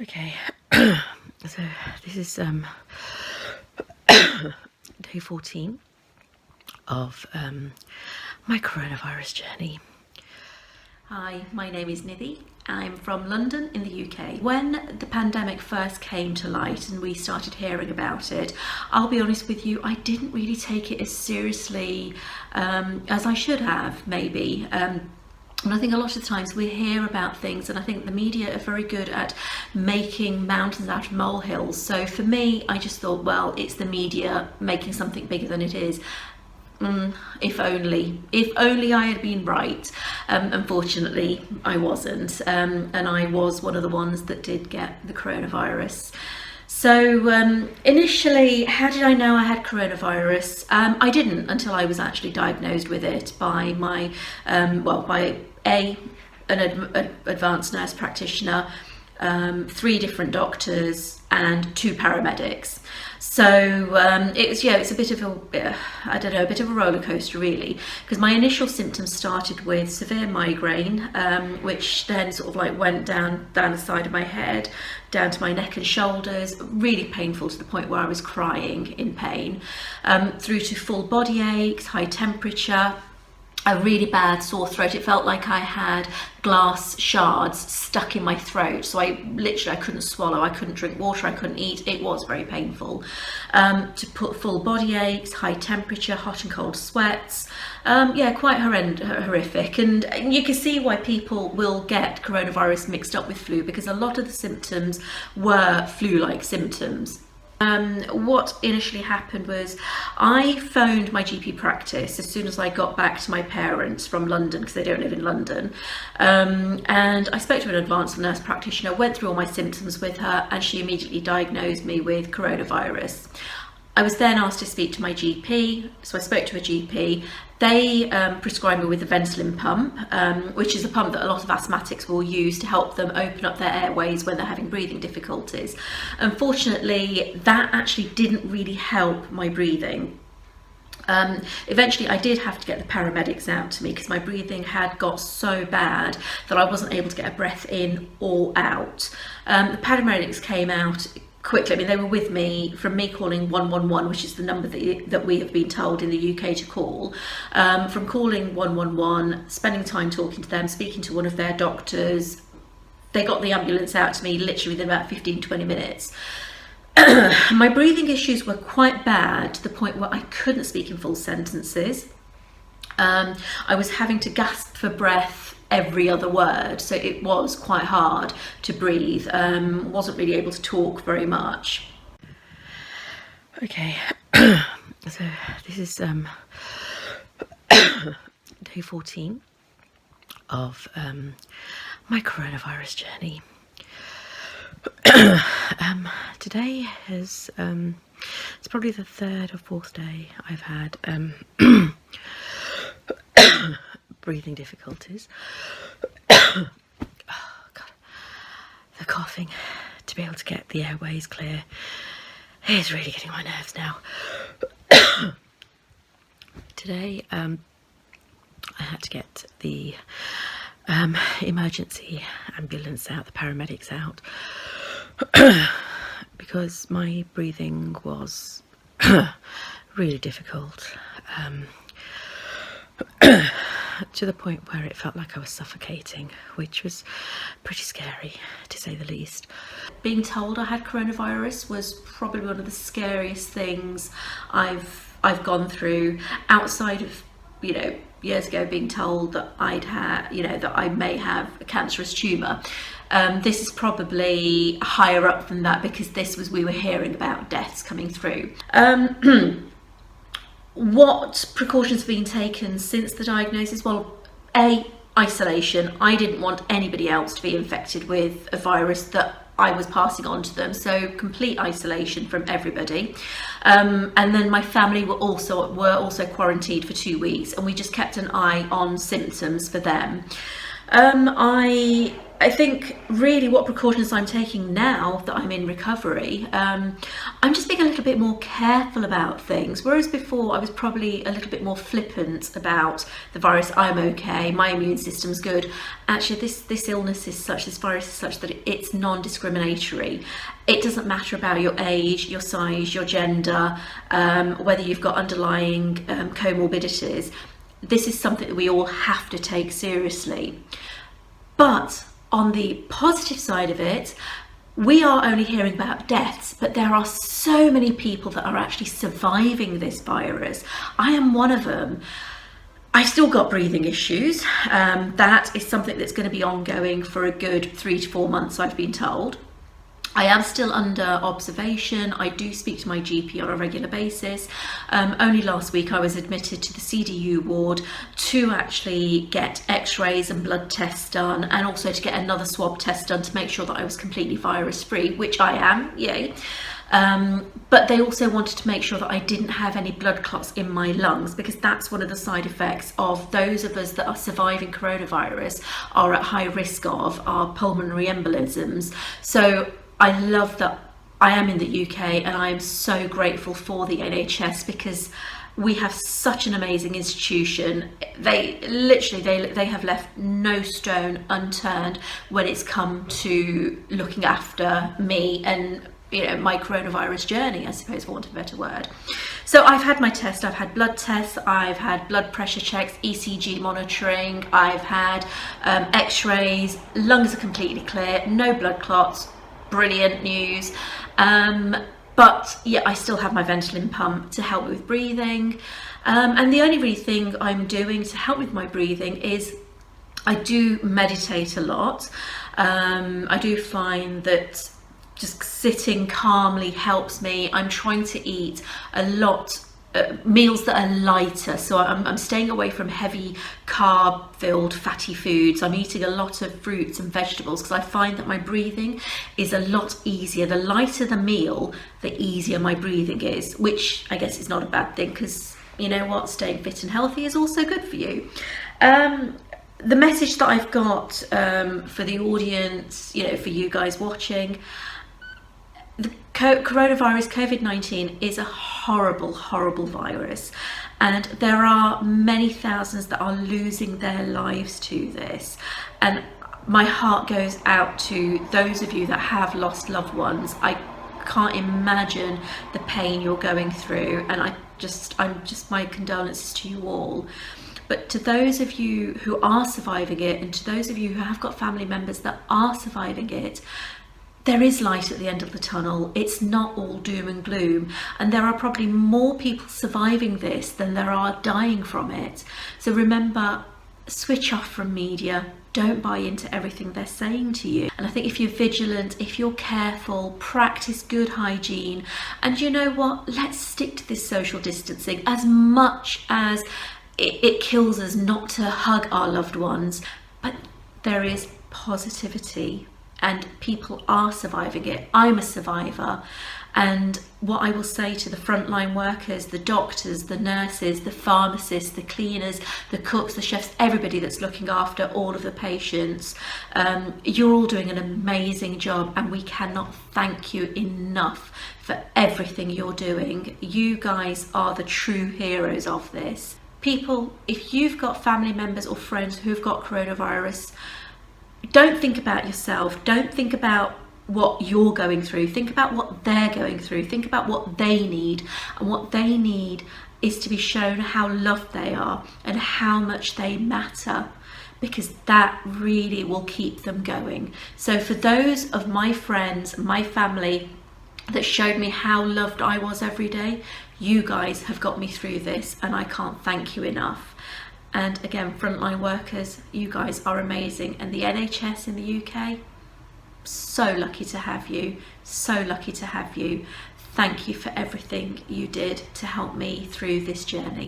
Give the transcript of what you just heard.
Okay, so this is day 14 of my coronavirus journey. Hi, my name is Nidhi. I'm from London in the UK. When the pandemic first came to light and we started hearing about it, I'll be honest with you, I didn't really take it as seriously as I should have, maybe. And I think a lot of the times we hear about things, and I think the media are very good at making mountains out of molehills. So for me, I just thought, well, it's the media making something bigger than it is. If only I had been right. Unfortunately, I wasn't, and I was one of the ones that did get the coronavirus. So initially, how did I know I had coronavirus? I didn't until I was actually diagnosed with it by my, by an advanced nurse practitioner, 3 different doctors and 2 paramedics. So it's a bit of a bit of a roller coaster really, because my initial symptoms started with severe migraine, which then sort of like went down the side of my head, down to my neck and shoulders, really painful to the point where I was crying in pain, through to full body aches, high temperature, a really bad sore throat. It felt like I had glass shards stuck in my throat, so I couldn't swallow, I couldn't drink water, I couldn't eat. It was very painful. To put full body aches, high temperature, hot and cold sweats, quite horrific. And you can see why people will get coronavirus mixed up with flu, because a lot of the symptoms were flu-like symptoms. What initially happened was I phoned my GP practice as soon as I got back to my parents from London, because they don't live in London, and I spoke to an advanced nurse practitioner, went through all my symptoms with her, and she immediately diagnosed me with coronavirus. I was then asked to speak to my GP, so I spoke to a GP. They prescribed me with a Ventolin pump, which is a pump that a lot of asthmatics will use to help them open up their airways when they're having breathing difficulties. Unfortunately, that actually didn't really help my breathing. Eventually I did have to get the paramedics out to me, because my breathing had got so bad that I wasn't able to get a breath in or out. The paramedics came out quickly. I mean, they were with me from me calling 111, which is the number that we have been told in the UK to call. From calling 111, spending time talking to them, speaking to one of their doctors, they got the ambulance out to me literally within about 15-20 minutes. My breathing issues were quite bad, to the point where I couldn't speak in full sentences. I was having to gasp for breath every other word, so it was quite hard to breathe. Wasn't really able to talk very much. Okay, so this is day 14 of my coronavirus journey. Today is it's probably the 3rd or 4th day I've had breathing difficulties. Oh God, the coughing, to be able to get the airways clear, is really getting my nerves now. Today I had to get the emergency ambulance out, the paramedics out, because my breathing was really difficult, to the point where it felt like I was suffocating, which was pretty scary, to say the least. Being told I had coronavirus was probably one of the scariest things I've gone through, outside of, years ago being told that that I may have a cancerous tumour. This is probably higher up than that, because we were hearing about deaths coming through. What precautions have been taken since the diagnosis? Well, isolation. I didn't want anybody else to be infected with a virus that I was passing on to them, so complete isolation from everybody. And then my family were also quarantined for 2 weeks, and we just kept an eye on symptoms for them. I I think really what precautions I'm taking now that I'm in recovery, I'm just being a little bit more careful about things. Whereas before I was probably a little bit more flippant about the virus. I'm okay, my immune system's good. Actually, this illness is such, this virus is such that it's non-discriminatory. It doesn't matter about your age, your size, your gender, whether you've got underlying comorbidities. This is something that we all have to take seriously. But on the positive side of it, we are only hearing about deaths, but there are so many people that are actually surviving this virus. I am one of them. I've still got breathing issues. That is something that's going to be ongoing for a good 3 to 4 months, I've been told. I am still under observation. I do speak to my GP on a regular basis. Only last week I was admitted to the CDU ward to actually get x-rays and blood tests done, and also to get another swab test done to make sure that I was completely virus free, which I am, yay. But they also wanted to make sure that I didn't have any blood clots in my lungs, because that's one of the side effects of those of us that are surviving coronavirus are at high risk of, are pulmonary embolisms. So I love that I am in the UK, and I am so grateful for the NHS, because we have such an amazing institution. They literally, they have left no stone unturned when it's come to looking after me and, you know, my coronavirus journey, I suppose, for want of a better word. So I've had my test, I've had blood tests, I've had blood pressure checks, ECG monitoring, I've had x-rays, lungs are completely clear, no blood clots. Brilliant news. But yeah, I still have my Ventolin pump to help with breathing, and the only really thing I'm doing to help with my breathing is I do meditate a lot. I do find that just sitting calmly helps me. I'm trying to eat a lot meals that are lighter, so I'm staying away from heavy carb filled fatty foods. I'm eating a lot of fruits and vegetables, because I find that my breathing is a lot easier. The lighter the meal, the easier my breathing is, which I guess is not a bad thing, because you know what, staying fit and healthy is also good for you. The message that I've got for the audience, you know, for you guys watching, the coronavirus, COVID-19, is a horrible, horrible virus, and there are many thousands that are losing their lives to this, and my heart goes out to those of you that have lost loved ones. I can't imagine the pain you're going through, and I'm just my condolences to you all. But to those of you who are surviving it, and to those of you who have got family members that are surviving it, there is light at the end of the tunnel. It's not all doom and gloom, and there are probably more people surviving this than there are dying from it. So remember, switch off from media. Don't buy into everything they're saying to you. And I think if you're vigilant, if you're careful, practice good hygiene, and you know what, let's stick to this social distancing. As much as it kills us not to hug our loved ones, but there is positivity, and people are surviving it. I'm a survivor, and what I will say to the frontline workers, the doctors, the nurses, the pharmacists, the cleaners, the cooks, the chefs, everybody that's looking after all of the patients, you're all doing an amazing job, and we cannot thank you enough for everything you're doing. You guys are the true heroes of this. People, if you've got family members or friends who've got coronavirus, don't think about yourself. Don't think about what you're going through. Think about what they're going through. Think about what they need. And what they need is to be shown how loved they are and how much they matter, because that really will keep them going. So for those of my friends, my family that showed me how loved I was every day, you guys have got me through this, and I can't thank you enough. And again, frontline workers, you guys are amazing. And the NHS in the UK, so lucky to have you, so lucky to have you. Thank you for everything you did to help me through this journey.